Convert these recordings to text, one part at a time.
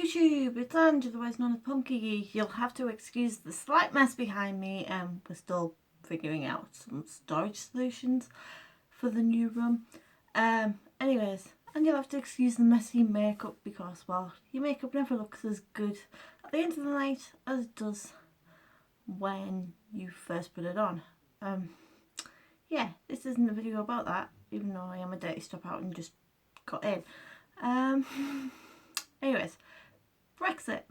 YouTube, it's Ange, otherwise known as Punky. You'll have to excuse the slight mess behind me. We're still figuring out some storage solutions for the new room. Anyways, and you'll have to excuse the messy makeup because, well, your makeup never looks as good at the end of the night as it does when you first put it on. Yeah, this isn't a video about that, even though I am a dirty stop out and just got in. Anyways, Brexit.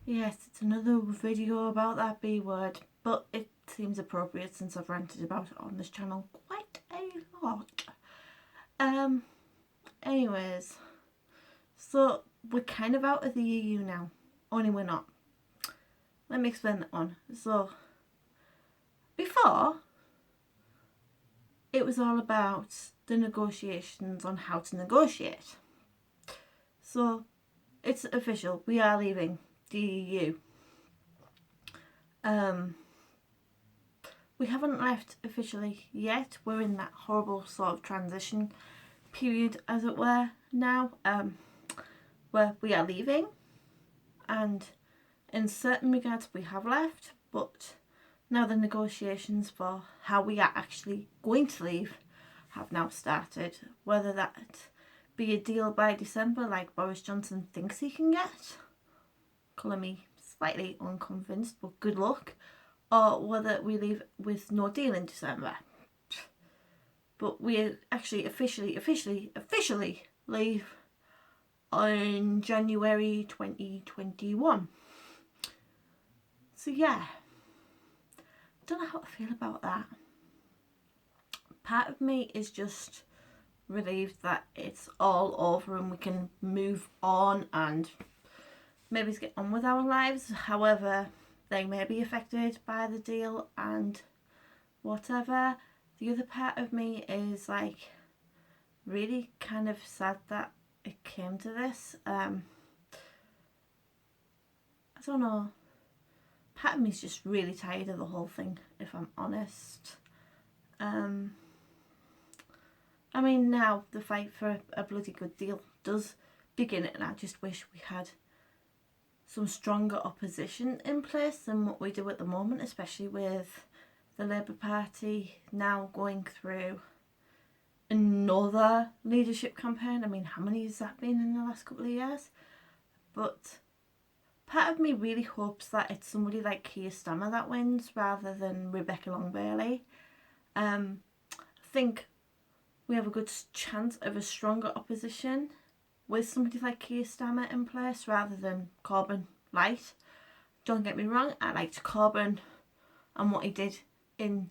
Yes, it's another video about that B word, but it seems appropriate since I've ranted about it on this channel quite a lot. Anyways, so we're kind of out of the EU now, only we're not. Let me explain that one. So, before, it was all about the negotiations on how to negotiate. So, it's official, we are leaving the EU. We haven't left officially yet, we're in that horrible sort of transition period, as it were, now, where we are leaving, and in certain regards we have left, but now the negotiations for how we are actually going to leave have now started, whether that be a deal by December like Boris Johnson thinks he can get, colour me slightly unconvinced, but good luck, or whether we leave with no deal in December. But we actually officially leave on January 2021. So yeah, don't know how to feel about that. Part of me is just relieved that it's all over and we can move on and maybe get on with our lives, however they may be affected by the deal and whatever. The other part of me is like really kind of sad that it came to this. I don't know, part of me is just really tired of the whole thing, if I'm honest. I mean, now the fight for a bloody good deal does begin, and I just wish we had some stronger opposition in place than what we do at the moment, especially with the Labour Party now going through another leadership campaign. I mean, how many has that been in the last couple of years? But part of me really hopes that it's somebody like Keir Starmer that wins rather than Rebecca Long-Bailey. I think we have a good chance of a stronger opposition with somebody like Keir Starmer in place rather than Corbyn light. Don't get me wrong, I liked Corbyn and what he did in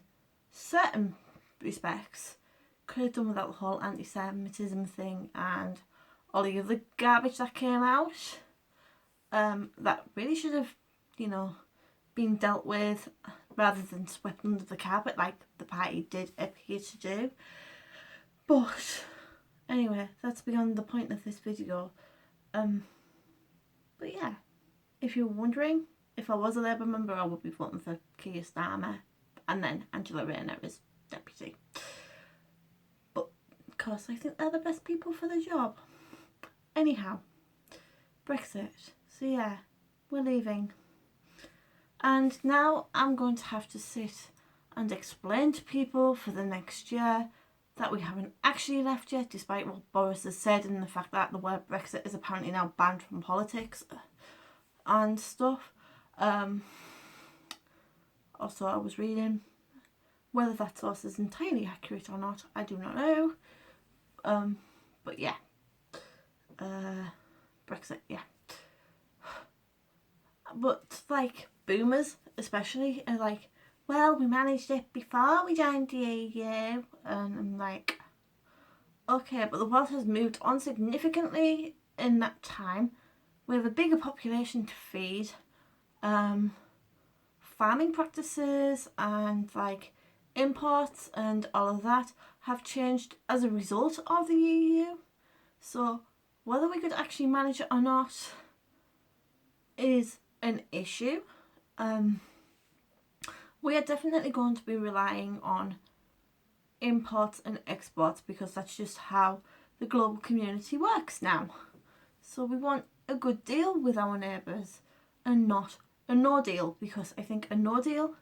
certain respects. Could have done without the whole anti-Semitism thing and all the other garbage that came out. That really should have, you know, been dealt with rather than swept under the carpet like the party did appear to do. But anyway, that's beyond the point of this video. But yeah, if you're wondering, if I was a Labour member, I would be voting for Keir Starmer and then Angela Rayner as deputy. But of course, I think they're the best people for the job. Anyhow, Brexit. So yeah, we're leaving. And now I'm going to have to sit and explain to people for the next year that we haven't actually left yet, despite what Boris has said and the fact that the word Brexit is apparently now banned from politics and stuff. Also, I was reading, whether that source is entirely accurate or not, I do not know. But yeah, Brexit, yeah. But like boomers especially are like, well, we managed it before we joined the EU, and I'm like, okay, but the world has moved on significantly in that time. We have a bigger population to feed, farming practices and like imports and all of that have changed as a result of the EU. So whether we could actually manage it or not is an issue. We are definitely going to be relying on imports and exports because that's just how the global community works now. So we want a good deal with our neighbours and not a no deal, because I think a no deal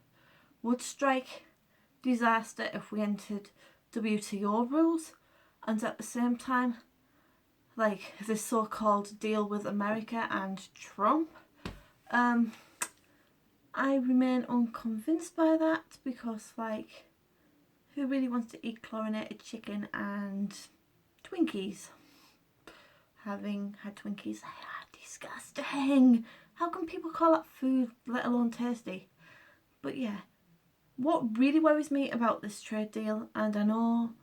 would strike disaster if we entered WTO rules, and at the same time, like this so-called deal with America and Trump, I remain unconvinced by that, because like, who really wants to eat chlorinated chicken and Twinkies? Having had Twinkies, they are disgusting. How can people call that food, let alone tasty? But yeah, what really worries me about this trade deal, and I know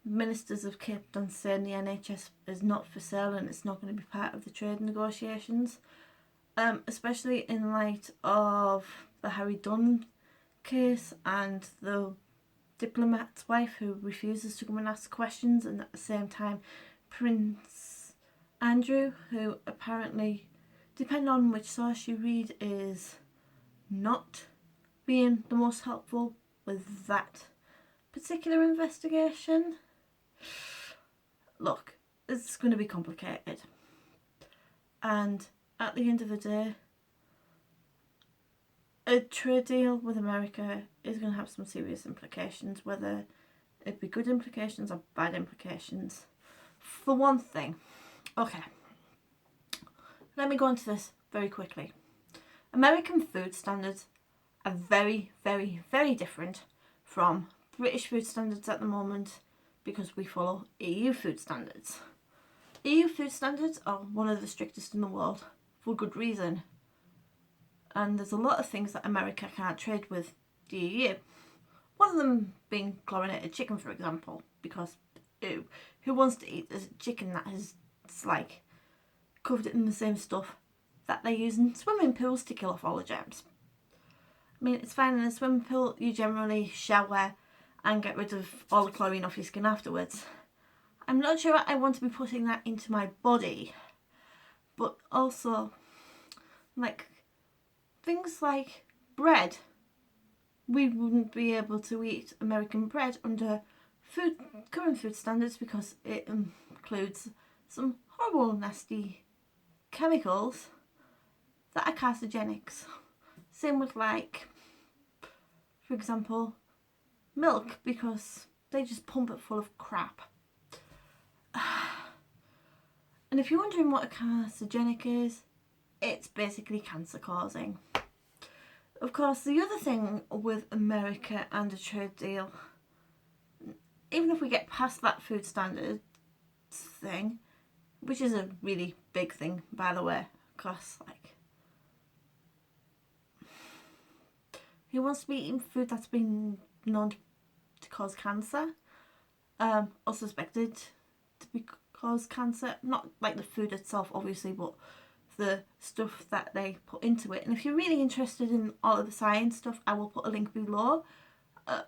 ministers have kept on saying the NHS is not for sale and it's not going to be part of the trade negotiations, especially in light of the Harry Dunn case and the diplomat's wife who refuses to come and ask questions, and at the same time Prince Andrew, who apparently, depending on which source you read, is not being the most helpful with that particular investigation. Look, it's going to be complicated, and at the end of the day, a trade deal with America is going to have some serious implications, whether it be good implications or bad implications. For one thing, okay, let me go into this very quickly. American food standards are very, very, very different from British food standards at the moment, because we follow EU food standards. EU food standards are one of the strictest in the world, for good reason. And there's a lot of things that America can't trade with the EU. One of them being chlorinated chicken, for example, because who wants to eat this chicken that is like covered in the same stuff that they use in swimming pools to kill off all the germs? I mean, it's fine in a swimming pool, you generally shower and get rid of all the chlorine off your skin afterwards. I'm not sure I want to be putting that into my body, but also, like, things like bread. We wouldn't be able to eat American bread under current food standards, because it includes some horrible, nasty chemicals that are carcinogenics. Same with, like, for example, milk, because they just pump it full of crap. And if you're wondering what a carcinogenic is, it's basically cancer causing. Of course, the other thing with America and a trade deal, even if we get past that food standards thing, which is a really big thing, by the way, because, like, who wants to be eating food that's been known to cause cancer, or suspected to cause cancer? Not like the food itself, obviously, but the stuff that they put into it. And if you're really interested in all of the science stuff, I will put a link below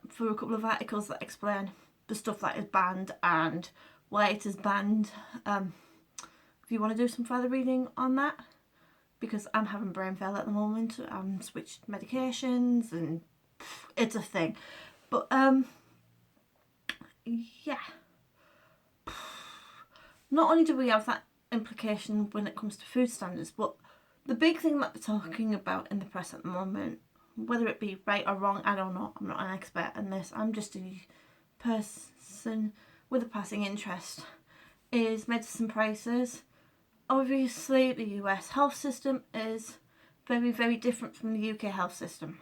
for a couple of articles that explain the stuff that is banned and why it is banned, if you want to do some further reading on that, because I'm having brain fail at the moment. I'm switched medications and it's a thing. But yeah, not only do we have that implication when it comes to food standards, but the big thing that we're talking about in the press at the moment, whether it be right or wrong, I don't know, I'm not an expert in this, I'm just a person with a passing interest, is medicine prices. Obviously the US health system is very, very different from the UK health system,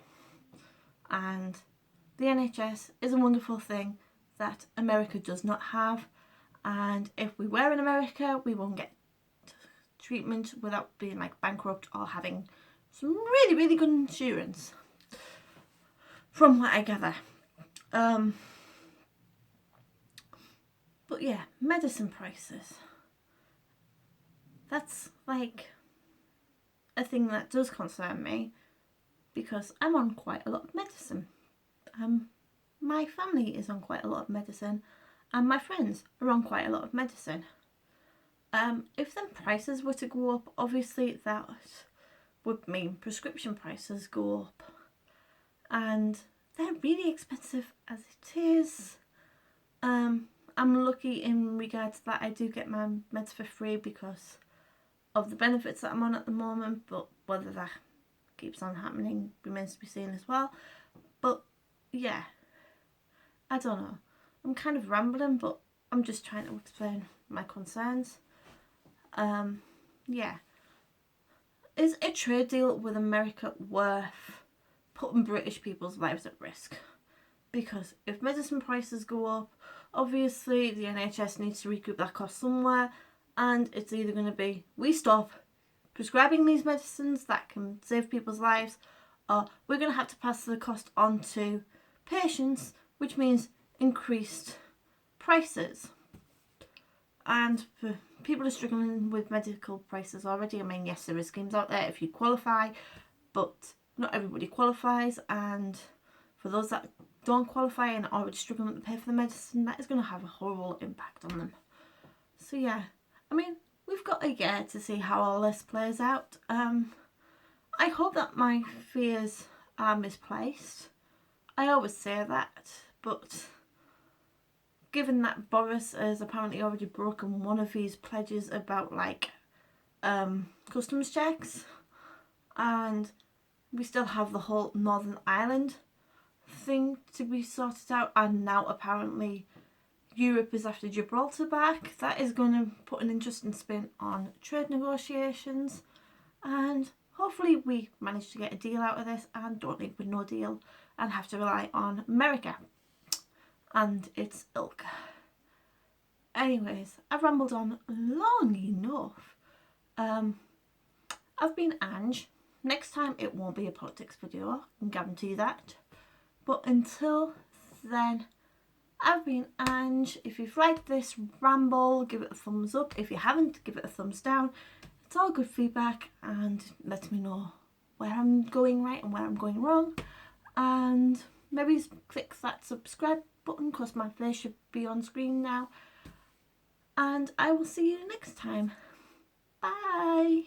and the NHS is a wonderful thing that America does not have, and if we were in America, we won't get treatment without being like bankrupt or having some really, really good insurance, from what I gather. But yeah, medicine prices, that's like a thing that does concern me, because I'm on quite a lot of medicine. My family is on quite a lot of medicine, and my friends are on quite a lot of medicine. If them prices were to go up, obviously that would mean prescription prices go up, and they're really expensive as it is. I'm lucky in regards to that I do get my meds for free, because of the benefits that I'm on at the moment, but whether that keeps on happening remains to be seen as well. But yeah, I don't know. I'm kind of rambling, but I'm just trying to explain my concerns. Yeah. Is a trade deal with America worth putting British people's lives at risk? Because if medicine prices go up, obviously the NHS needs to recoup that cost somewhere, and it's either going to be we stop prescribing these medicines that can save people's lives, or we're going to have to pass the cost on to patients, which means increased prices. And for people who are struggling with medical prices already, I mean, yes, there are schemes out there if you qualify, but not everybody qualifies, and for those that don't qualify and are already struggling to pay for the medicine, that is going to have a horrible impact on them. So yeah, I mean, we've got a year to see how all this plays out. I hope that my fears are misplaced. I always say that, but given that Boris has apparently already broken one of his pledges about customs checks, and we still have the whole Northern Ireland thing to be sorted out, and now apparently Europe is after Gibraltar back. That is going to put an interesting spin on trade negotiations, and hopefully we manage to get a deal out of this and don't leave with no deal and have to rely on America and its ilk. Anyways, I've rambled on long enough. I've been Ange. Next time it won't be a politics video, I can guarantee that. But until then, I've been Ange. If you've liked this ramble, give it a thumbs up. If you haven't, give it a thumbs down. It's all good feedback and lets me know where I'm going right and where I'm going wrong. And maybe click that subscribe button because my face should be on screen now. And I will see you next time. Bye.